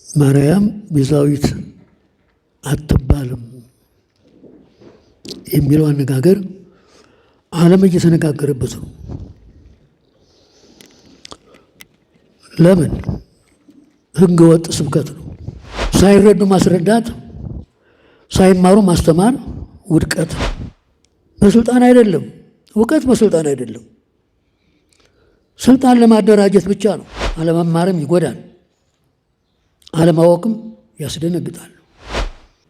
ማርያም ቤዛዊት አትባልም የሚለው አነጋገር ዓለም እየተነጋገረበት ነው። ለምን? ሕገ ወጥ ስብከት ነው። ሳይረዱ ማስረዳት፣ ሳይማሩ ማስተማር ውድቀት ነው። በስልጣን አይደለም፣ እውቀት በስልጣን አይደለም። ስልጣን ለማደራጀት ብቻ ነው። አለመማርም ይጎዳል፣ አለማወቅም ያስደነግጣል።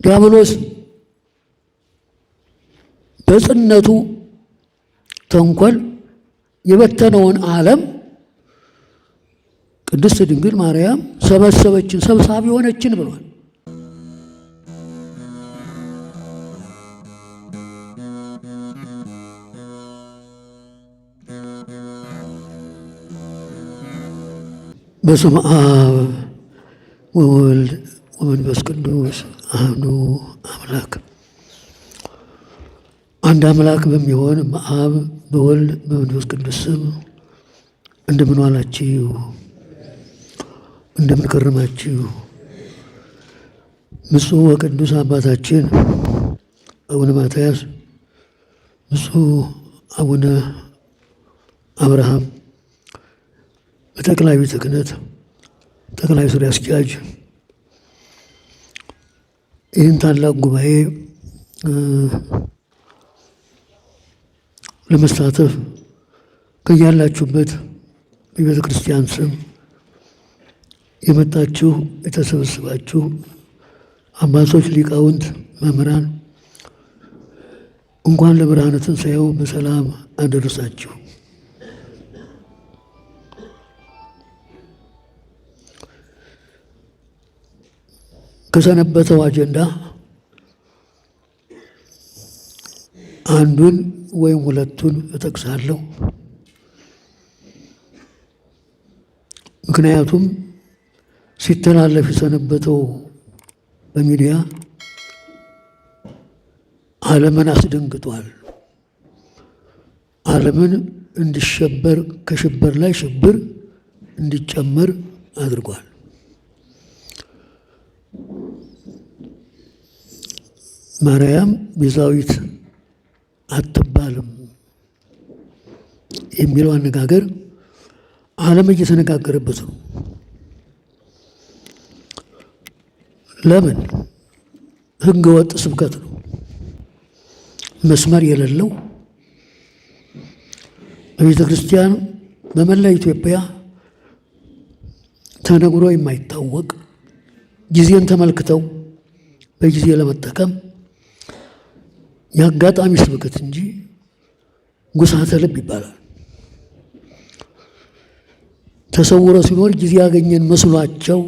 ዲያብሎስ በጽነቱ ተንኮል የበተነውን ዓለም ቅድስት ድንግል ማርያም ሰበሰበችን፣ ሰብሳቢ ሆነችን ብሏል። በስመ አብ ወወልድ ወመንፈስ ቅዱስ አሐዱ አምላክ። አንድ አምላክ በሚሆን በአብ በወልድ በመንፈስ ቅዱስ ስም እንደምን ዋላችሁ? እንደምን ከረማችሁ? ብፁዕ ወቅዱስ አባታችን አቡነ ማትያስ፣ ብፁዕ አቡነ አብርሃም በጠቅላይ ቤተ ክህነት ጠቅላይ ሥራ አስኪያጅ ይህን ታላቅ ጉባኤ ለመሳተፍ ከያላችሁበት የቤተ ክርስቲያን ስም የመጣችሁ የተሰበሰባችሁ አባቶች፣ ሊቃውንት፣ መምህራን እንኳን ለብርሃነ ትንሣኤው በሰላም አደረሳችሁ። ከሰነበተው አጀንዳ አንዱን ወይም ሁለቱን እጠቅሳለሁ። ምክንያቱም ሲተላለፍ የሰነበተው በሚዲያ ዓለምን አስደንግጧል። ዓለምን እንዲሸበር ከሽብር ላይ ሽብር እንዲጨመር አድርጓል። ማርያም ቤዛዊት አትባልም የሚለው አነጋገር ዓለም እየተነጋገረበት ነው። ለምን? ሕገ ወጥ ስብከት ነው። መስመር የሌለው በቤተ ክርስቲያን በመላ ኢትዮጵያ ተነግሮ የማይታወቅ ጊዜን ተመልክተው በጊዜ ለመጠቀም የአጋጣሚ ስብከት እንጂ ጉሳተ ልብ ይባላል። ተሰውሮ ሲኖር ጊዜ ያገኘን መስሏቸው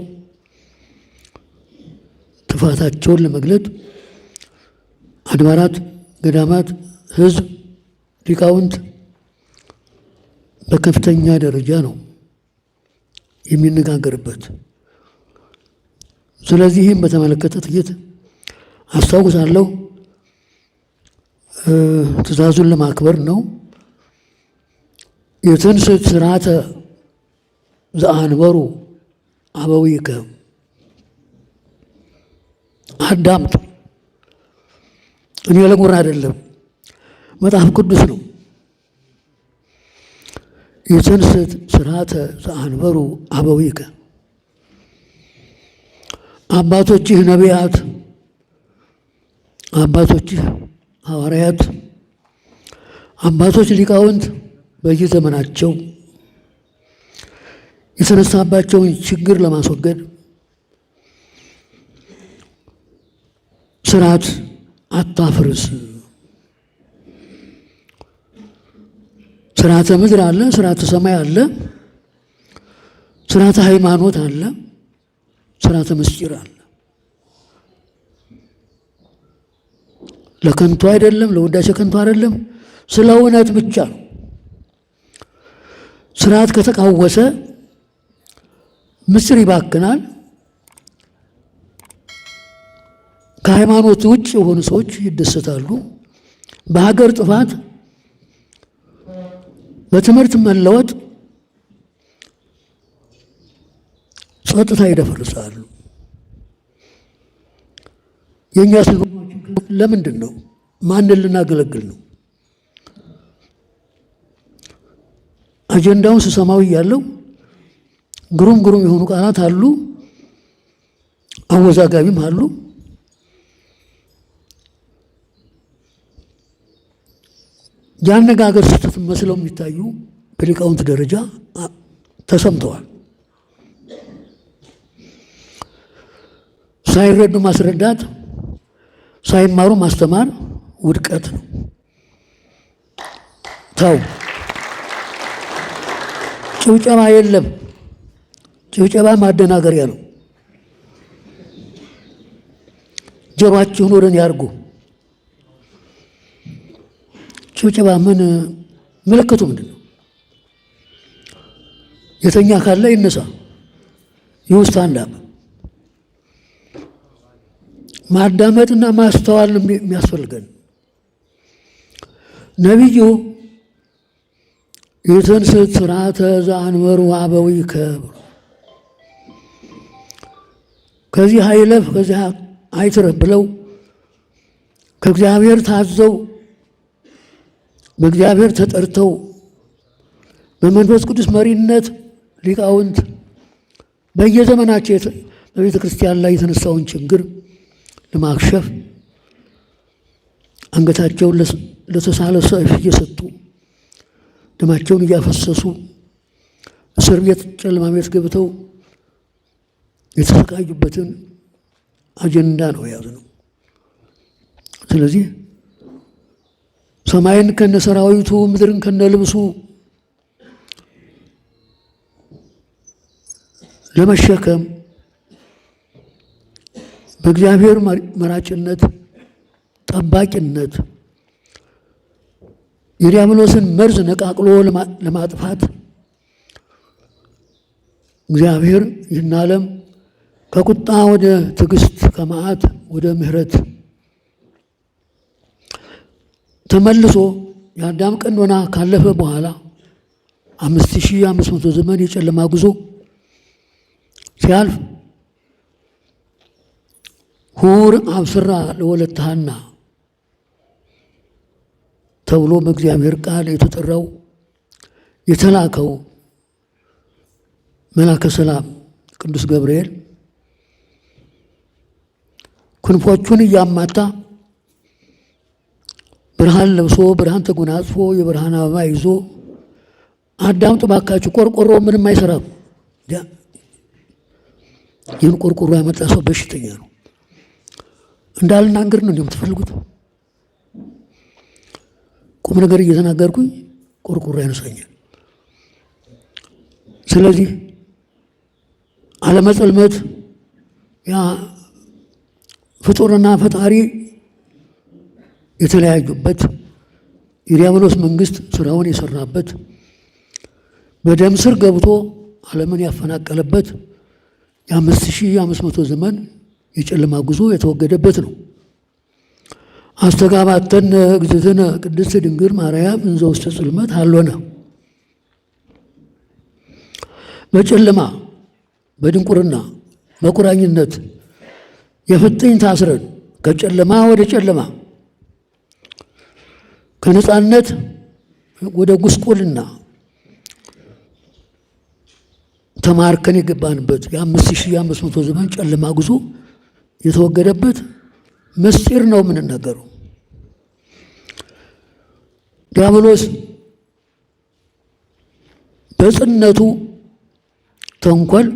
ጥፋታቸውን ለመግለጥ አድባራት፣ ገዳማት፣ ሕዝብ፣ ሊቃውንት በከፍተኛ ደረጃ ነው የሚነጋገርበት። ስለዚህም በተመለከተ ጥቂት አስታውሳለሁ። ትእዛዙን ለማክበር ነው። የትንሣኤ ሥርዓተ ዘአንበሩ አበዊከ፣ አዳምጡ። እኔ ለጉራ አይደለም፣ መጽሐፍ ቅዱስ ነው። የትንሣኤ ሥርዓተ ዘአንበሩ አበዊከ፣ አባቶችህ ነቢያት፣ አባቶችህ ሐዋርያት፣ አባቶች ሊቃውንት በየዘመናቸው የተነሳባቸውን ችግር ለማስወገድ ስርዓት አታፍርስ። ስርዓተ ምድር አለ፣ ስርዓተ ሰማይ አለ፣ ስርዓተ ሃይማኖት አለ፣ ስርዓተ ምስጢር አለ። ለከንቱ አይደለም፣ ለውዳሴ ከንቱ አይደለም፣ ስለ እውነት ብቻ ነው። ስርዓት ከተቃወሰ ምስጢር ይባክናል። ከሃይማኖት ውጭ የሆኑ ሰዎች ይደሰታሉ። በሀገር ጥፋት፣ በትምህርት መለወጥ ጸጥታ ይደፈርሳሉ። የእኛ ለምንድን ነው? ማንን ልናገለግል ነው? አጀንዳውን ስሰማው እያለው ግሩም የሆኑ ቃላት አሉ፣ አወዛጋቢም አሉ። የአነጋገር ስህተት መስለው የሚታዩ በሊቃውንት ደረጃ ተሰምተዋል። ሳይረዱ ማስረዳት፣ ሳይማሩ ማስተማር ውድቀት ነው። ተው። ጭብጨባ የለም። ጭብጨባ ማደናገሪያ ነው። ጆሮአችሁን ወደ እኔ ያርጉ። ጭብጨባ ምን ምልክቱ ምንድን ነው? የተኛ ካለ ይነሳ፣ ይውስጥ አንዳም ማዳመጥና ማስተዋል የሚያስፈልገን። ነቢዩ የተንሥእ ሥርዓተ ዘአንበሩ አበዊከ ከዚህ አይለፍ ከዚህ አይትረፍ ብለው ከእግዚአብሔር ታዘው በእግዚአብሔር ተጠርተው በመንፈስ ቅዱስ መሪነት ሊቃውንት በየዘመናቸው በቤተ ክርስቲያን ላይ የተነሳውን ችግር ለማክሸፍ አንገታቸውን ለተሳለ ሰይፍ እየሰጡ ደማቸውን እያፈሰሱ እስር ቤት ጨለማ ቤት ገብተው የተሰቃዩበትን አጀንዳ ነው የያዝነው። ስለዚህ ሰማይን ከነ ሰራዊቱ ምድርን ከነ ልብሱ ለመሸከም በእግዚአብሔር መራጭነት፣ ጠባቂነት የዲያብሎስን መርዝ ነቃቅሎ ለማጥፋት እግዚአብሔር ይህን ዓለም ከቁጣ ወደ ትዕግስት ከመዓት ወደ ምሕረት ተመልሶ የአዳም ቀኖና ካለፈ በኋላ 5500 ዘመን የጨለማ ጉዞ ሲያልፍ ሁር አብስራ ለወለተ ሐና ተብሎ በእግዚአብሔር ቃል የተጠራው የተላከው መልአከ ሰላም ቅዱስ ገብርኤል ክንፎቹን እያማታ ብርሃን ለብሶ ብርሃን ተጎናጽፎ የብርሃን አበባ ይዞ አዳምጡ እባካችሁ፣ ቆርቆሮ ምንም አይሰራም። ይህን ቆርቆሮ ያመጣ ሰው በሽተኛ ነው። እንዳልናገር ነው እንደምትፈልጉት? ቁም ነገር እየተናገርኩኝ ቆርቆሮ ያነሳኛል። ስለዚህ ዓለመ ጽልመት ያ ፍጡርና ፈጣሪ የተለያዩበት የዲያብሎስ መንግስት ስራውን የሰራበት በደም ስር ገብቶ ዓለምን ያፈናቀለበት የ5500 ዘመን የጨለማ ጉዞ የተወገደበት ነው። አስተጋባተነ እግዝእትነ ቅድስት ድንግል ማርያም እንዘ ውስተ ጽልመት ሀሎነ። በጨለማ በድንቁርና በቁራኝነት የፍጥኝ ታስረን ከጨለማ ወደ ጨለማ ከነፃነት ወደ ጉስቁልና ተማርከን የገባንበት የ5500 ዘመን ጨለማ ጉዞ የተወገደበት ምስጢር ነው የምንናገረው። ዲያብሎስ በጽነቱ ተንኮል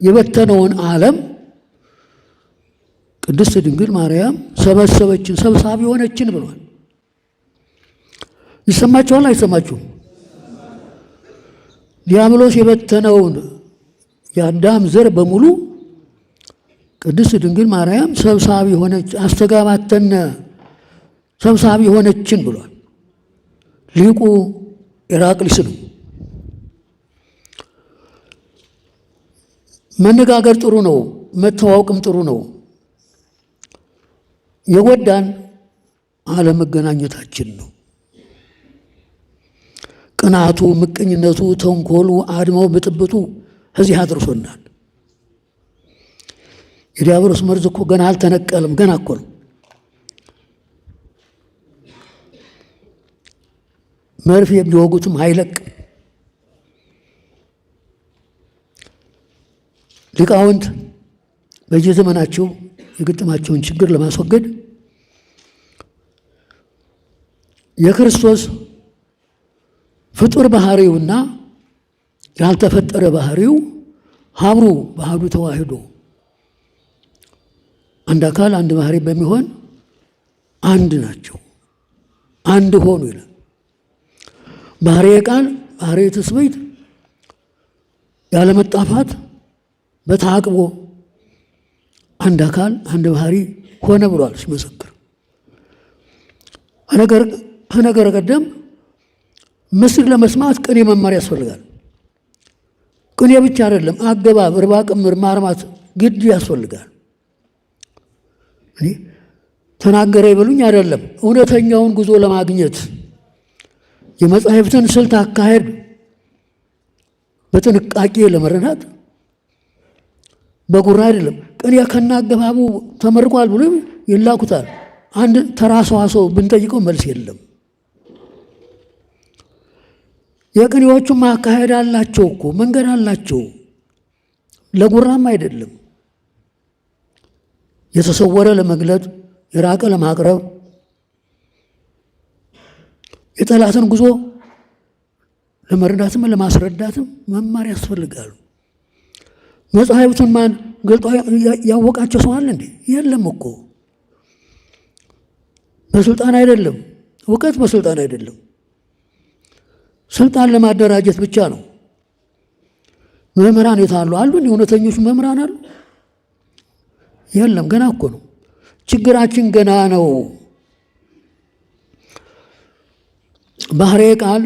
የበተነውን ዓለም ቅድስት ድንግል ማርያም ሰበሰበችን፣ ሰብሳቢ ሆነችን ብሏል። ይሰማችኋል? አይሰማችሁም? ዲያብሎስ የበተነውን የአዳም ዘር በሙሉ ቅድስት ድንግል ማርያም ሰብሳቢ ሆነች፣ አስተጋባተነ ሰብሳቢ ሆነችን ብሏል። ሊቁ ኢራቅሊስ ነው። መነጋገር ጥሩ ነው፣ መተዋወቅም ጥሩ ነው። የጎዳን አለመገናኘታችን ነው። ቅናቱ፣ ምቀኝነቱ፣ ተንኮሉ፣ አድማው፣ ብጥብጡ እዚህ አድርሶናል። የዲያብሎስ መርዝ እኮ ገና አልተነቀልም፣ ገና እኮ ነው። መርፌ ቢወጉትም አይለቅም። ሊቃውንት በየዘመናቸው የገጠማቸውን ችግር ለማስወገድ የክርስቶስ ፍጡር ባህሪውና ያልተፈጠረ ባህሪው ሀብሩ ባህዱ ተዋህዶ አንድ አካል አንድ ባህሪ በሚሆን አንድ ናቸው፣ አንድ ሆኑ ይላል። ባህሪ ቃል ባህሪ ትስብእት ያለመጣፋት በተዓቅቦ አንድ አካል አንድ ባህሪ ሆነ ብሏል ሲመሰክር። ከነገር ቀደም ምስል ለመስማት ቅኔ መማር ያስፈልጋል። ቅኔ ብቻ አይደለም፣ አገባብ፣ እርባ ቅምር ማርማት ግድ ያስፈልጋል። እኔ ተናገረ ይበሉኝ አይደለም፣ እውነተኛውን ጉዞ ለማግኘት የመጻሕፍትን ስልት አካሄድ በጥንቃቄ ለመረዳት በጉራ አይደለም። ቅኔ ከናገባቡ ተመርቋል ብሎ ይላኩታል። አንድ ተራ ሰዋሰው ብንጠይቀው መልስ የለም። የቅኔዎቹም አካሄድ አላቸው እኮ መንገድ አላቸው። ለጉራም አይደለም። የተሰወረ ለመግለጥ የራቀ ለማቅረብ የጠላትን ጉዞ ለመረዳትም ለማስረዳትም መማር ያስፈልጋሉ። መጽሐፍቱን ማን ገልጦ ያወቃቸው ሰው አለ እንዴ? የለም እኮ። በስልጣን አይደለም፣ እውቀት በስልጣን አይደለም። ስልጣን ለማደራጀት ብቻ ነው። መምህራን የት አሉ? አሉ እውነተኞች መምህራን አሉ? የለም። ገና እኮ ነው። ችግራችን ገና ነው። ባህሬ ቃል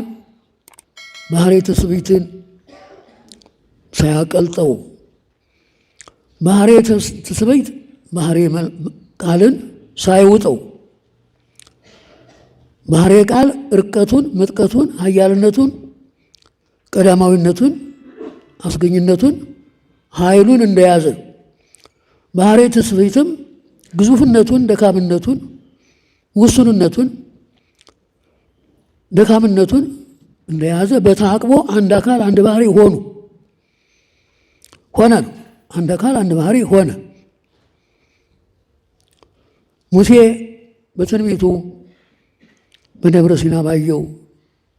ባህሬ ትስብእትን ሳያቀልጠው፣ ባህሬ ትስብእት ባህሬ ቃልን ሳይውጠው፣ ባህሬ ቃል እርቀቱን፣ ምጥቀቱን፣ ኃያልነቱን፣ ቀዳማዊነቱን፣ አስገኝነቱን፣ ኃይሉን እንደያዘ ባህሬ ትስብእትም ግዙፍነቱን፣ ደካምነቱን፣ ውሱንነቱን፣ ደካምነቱን እንደያዘ በተዓቅቦ አንድ አካል አንድ ባህሪ ሆነ ነው። አንድ አካል አንድ ባህሪ ሆነ። ሙሴ በትንቢቱ በደብረ ሲና ባየው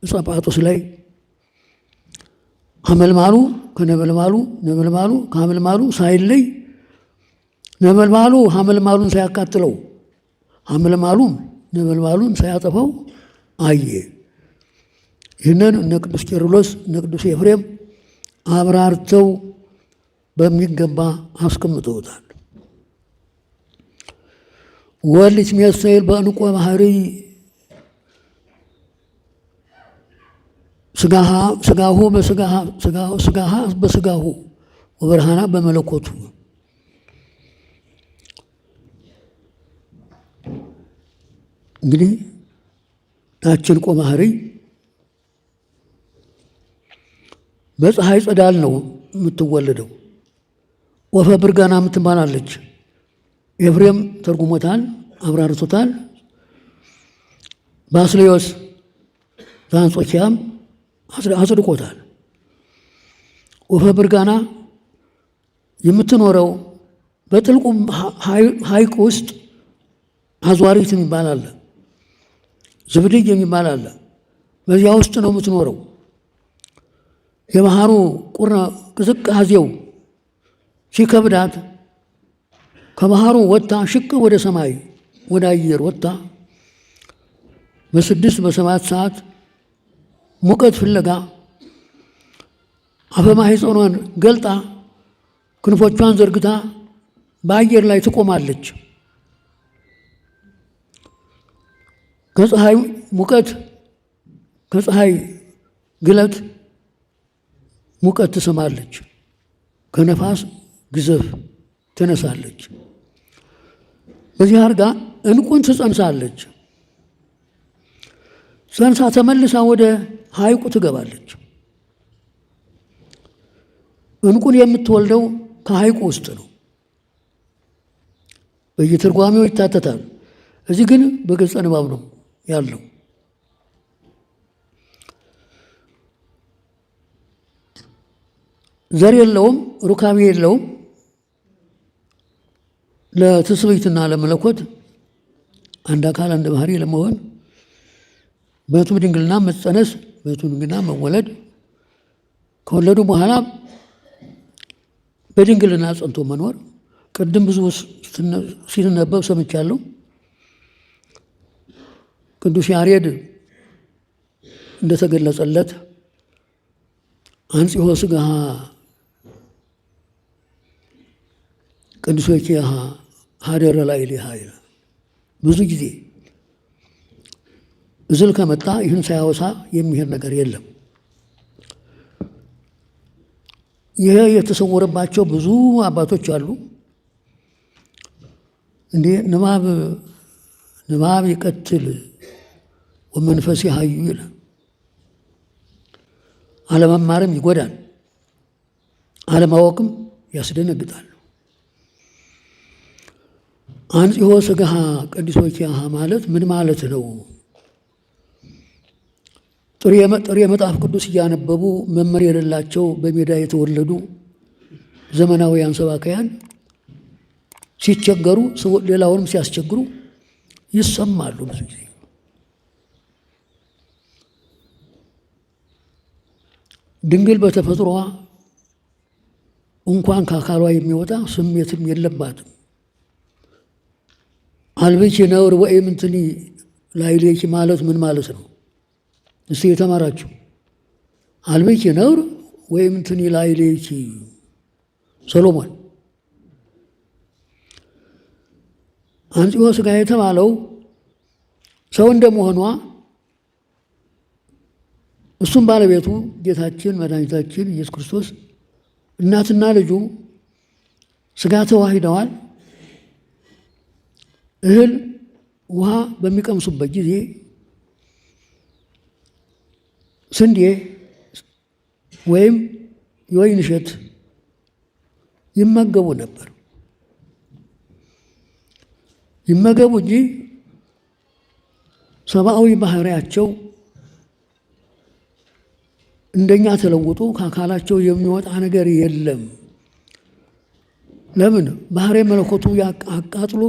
ዕፀ ጳጦስ ላይ ሐመልማሉ ከነበልባሉ ነበልባሉ ከሐመልማሉ ሳይለይ ነበልባሉ ሐመልማሉን ሳያቃጥለው ሐመልማሉም ነበልባሉን ሳያጠፋው አየ። ይህንን እነ ቅዱስ ቄርሎስ እነ ቅዱስ ኤፍሬም አብራርተው በሚገባ አስቀምጠውታል። ወልት ሚያስተይል በእንቆ ባህሪ ስጋሁ ስጋሃ በስጋሁ ወበርሃና በመለኮቱ። እንግዲህ ታችን ቆ ባህሪ በፀሐይ ጸዳል ነው የምትወለደው። ወፈ ብርጋና የምትባላለች። ኤፍሬም ተርጉሞታል፣ አብራርቶታል። ባስልዮስ ዘአንጾኪያም አጽድቆታል። ወፈ ብርጋና የምትኖረው በጥልቁ ሐይቅ ውስጥ አዟሪት የሚባል አለ፣ ዝብድይ የሚባል አለ። በዚያ ውስጥ ነው የምትኖረው። የባህሩ ቅዝቃዜው ሲከብዳት ከባህሩ ወጥታ ሽቅ ወደ ሰማይ ወደ አየር ወጥታ በ6 በ7 ሰዓት ሙቀት ፍለጋ አፈ ማኅፀኗን ገልጣ ክንፎቿን ዘርግታ በአየር ላይ ትቆማለች። ከፀሐይ ሙቀት ከፀሐይ ግለት ሙቀት ትስማለች፣ ከነፋስ ግዘፍ ትነሳለች። በዚህ አድርጋ እንቁን ትጸንሳለች። ጸንሳ ተመልሳ ወደ ሐይቁ ትገባለች። እንቁን የምትወልደው ከሐይቁ ውስጥ ነው። በየትርጓሜው ይታተታል። እዚህ ግን በገጸ ንባብ ነው ያለው። ዘር የለውም፣ ሩካቤ የለውም። ለትስብእትና ለመለኮት አንድ አካል አንድ ባህሪ ለመሆን በሕቱም ድንግልና መጸነስ፣ በሕቱም ድንግልና መወለድ፣ ከወለዱ በኋላ በድንግልና ጸንቶ መኖር። ቅድም ብዙ ሲነበብ ሰምቻለሁ። ቅዱስ ያሬድ እንደተገለጸለት አንጽሖ ሥጋሃ ቅዱስ ወኪያሃ ሀደረ ላዕሌሃ ይላል። ብዙ ጊዜ እዝል ከመጣ ይህን ሳያወሳ የሚሄድ ነገር የለም። ይሄ የተሰወረባቸው ብዙ አባቶች አሉ። እንዴ ንባብ ይቀትል ወመንፈስ ሀዩ ይላል። አለመማርም ይጎዳል፣ አለማወቅም ያስደነግጣል። አንጽሖ ሥጋሃ ቅዱስ ወኪያሃ ማለት ምን ማለት ነው? ጥሬ መጽሐፍ ቅዱስ እያነበቡ መመር የሌላቸው በሜዳ የተወለዱ ዘመናዊያን ሰባካያን ሲቸገሩ ሌላውንም ሲያስቸግሩ ይሰማሉ። ብዙ ጊዜ ድንግል በተፈጥሮዋ እንኳን ከአካሏ የሚወጣ ስሜትም የለባትም። አልብኪ ነውር ወኢምንትኒ ላዕሌኪ ማለት ምን ማለት ነው? እስቲ የተማራችሁ አልብኪ ነውር ወኢምንትኒ ላዕሌኪ ሰሎሞን። አንጽሖ ሥጋ የተባለው ሰው እንደመሆኗ እሱም ባለቤቱ ጌታችን መድኃኒታችን ኢየሱስ ክርስቶስ እናትና ልጁ ሥጋ ተዋሂደዋል። እህል ውሃ በሚቀምሱበት ጊዜ ስንዴ ወይም የወይን እሸት ይመገቡ ነበር። ይመገቡ እንጂ ሰብአዊ ባህሪያቸው እንደኛ ተለውጦ ከአካላቸው የሚወጣ ነገር የለም። ለምን? ባህሪ መለኮቱ አቃጥሎ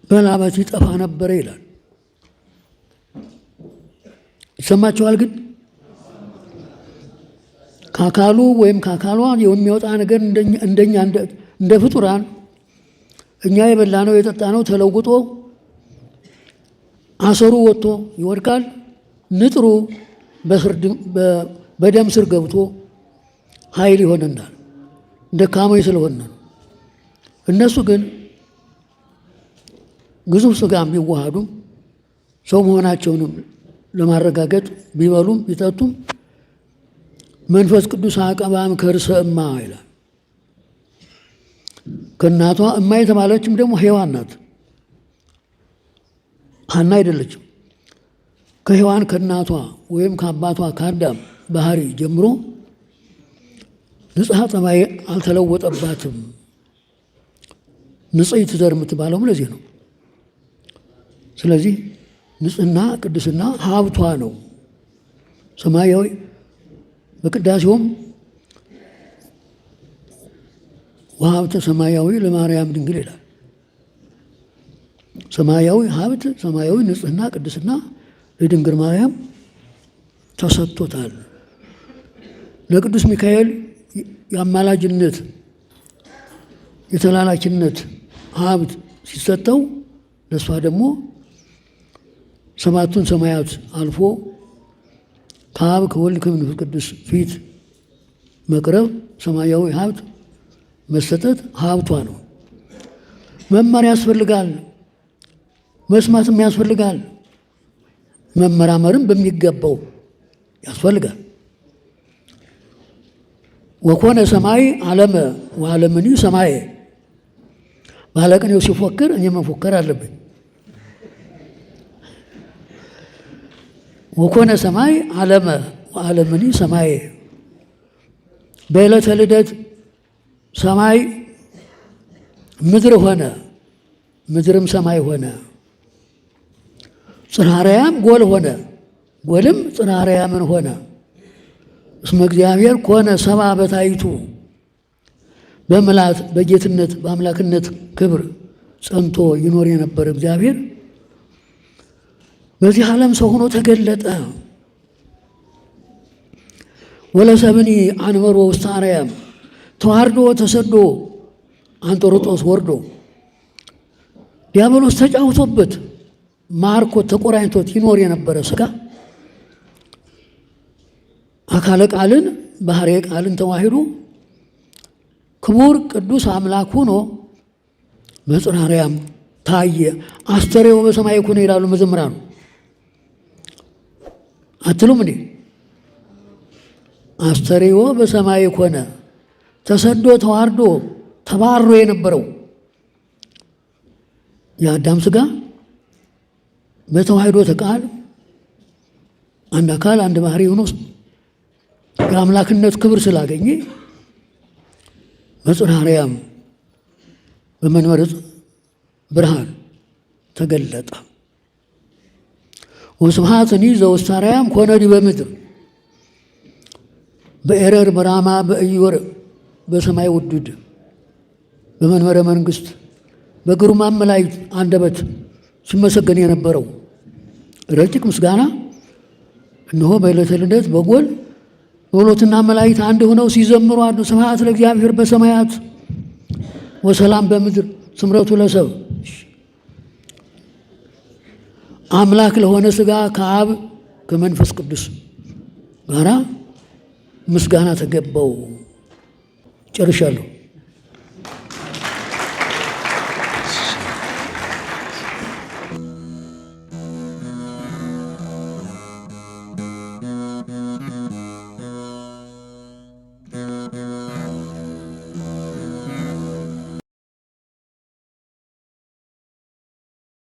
በላበት ይጠፋ ነበረ ይላል። ይሰማቸዋል። ግን ከአካሉ ወይም ከአካሏ የሚወጣ ነገር እንደኛ እንደ ፍጡራን እኛ የበላነው የጠጣነው ተለውጦ አሰሩ ወጥቶ ይወድቃል። ንጥሩ በደም ስር ገብቶ ኃይል ይሆነናል። ደካሞች ስለሆነ ነው። እነሱ ግን ግዙፍ ሥጋም ቢዋሃዱም ሰው መሆናቸውንም ለማረጋገጥ ቢበሉም ቢጠጡም መንፈስ ቅዱስ አቀባም ከርሰ እማ ይላል። ከእናቷ እማ የተባለችም ደግሞ ሔዋን ናት፣ ሐና አይደለችም። ከሔዋን ከእናቷ ወይም ከአባቷ ከአዳም ባህሪ ጀምሮ ንጽሐ ጠባይ አልተለወጠባትም። ንጽሕት ዘር የምትባለውም ለዚህ ነው። ስለዚህ ንጽሕና ቅድስና ሀብቷ ነው። ሰማያዊ በቅዳሴውም ወሀብተ ሰማያዊ ለማርያም ድንግል ይላል። ሰማያዊ ሀብት፣ ሰማያዊ ንጽሕና ቅድስና ለድንግል ማርያም ተሰጥቶታል። ለቅዱስ ሚካኤል የአማላጅነት የተላላኪነት ሀብት ሲሰጠው ለእሷ ደግሞ ሰባቱን ሰማያት አልፎ ከአብ ከወልድ ከመንፈስ ቅዱስ ፊት መቅረብ ሰማያዊ ሀብት መሰጠት ሀብቷ ነው። መማር ያስፈልጋል፣ መስማትም ያስፈልጋል፣ መመራመርም በሚገባው ያስፈልጋል። ወኮነ ሰማይ ዓለመ ወዓለምኒ ሰማየ። ባለቅኔው ሲፎክር እኔ መፎከር አለብኝ። ወኮነ ሰማይ ዓለመ ወዓለምኒ ሰማየ። በዕለተ ልደት ሰማይ ምድር ሆነ፣ ምድርም ሰማይ ሆነ። ጽርሐ አርያም ጎል ሆነ፣ ጎልም ጽርሐ አርያምን ሆነ። እስመ እግዚአብሔር ኮነ ሰብአ በታይቱ በምልአት በጌትነት በአምላክነት ክብር ጸንቶ ይኖር የነበረ እግዚአብሔር በዚህ ዓለም ሰው ሆኖ ተገለጠ። ወለሰብኒ አንበሮ ውስተ አርያም ተዋርዶ ተሰዶ አንጦሮጦስ ወርዶ ዲያብሎስ ተጫውቶበት ማርኮት ተቆራኝቶት ይኖር የነበረ ሥጋ አካለ ቃልን ባህርየ ቃልን ተዋሂዶ ክቡር ቅዱስ አምላክ ሆኖ በጽርሐ አርያም ታየ። አስተርእዮ በሰማይ ኮነ ይላሉ መዘምራኑ። አትሉም እንዴ? አስተርእዮ በሰማይ ኮነ፣ ተሰዶ ተዋርዶ ተባሮ የነበረው የአዳም ሥጋ በተዋሂዶ ቃል አንድ አካል አንድ ባህሪ ሆኖ የአምላክነት ክብር ስላገኘ በጽርሐ አርያም በመንበረ ብርሃን ተገለጠ። ወስብሐትኒ ዘውስተ አርያም ኮነ ዲበ ምድር በኤረር በራማ በኢዮር በሰማይ ውዱድ በመንበረ መንግሥት በግሩማን መላእክት አንደበት ሲመሰገን የነበረው ረቂቅ ምስጋና እነሆ በዕለተ ልደት በጎል ሎሎትና መላእክት አንድ ሆነው ሲዘምሩ አሉ። ስብሐት ለእግዚአብሔር በሰማያት ወሰላም በምድር ስምረቱ ለሰብ። አምላክ ለሆነ ሥጋ ከአብ ከመንፈስ ቅዱስ ጋራ ምስጋና ተገባው። ጨርሻለሁ።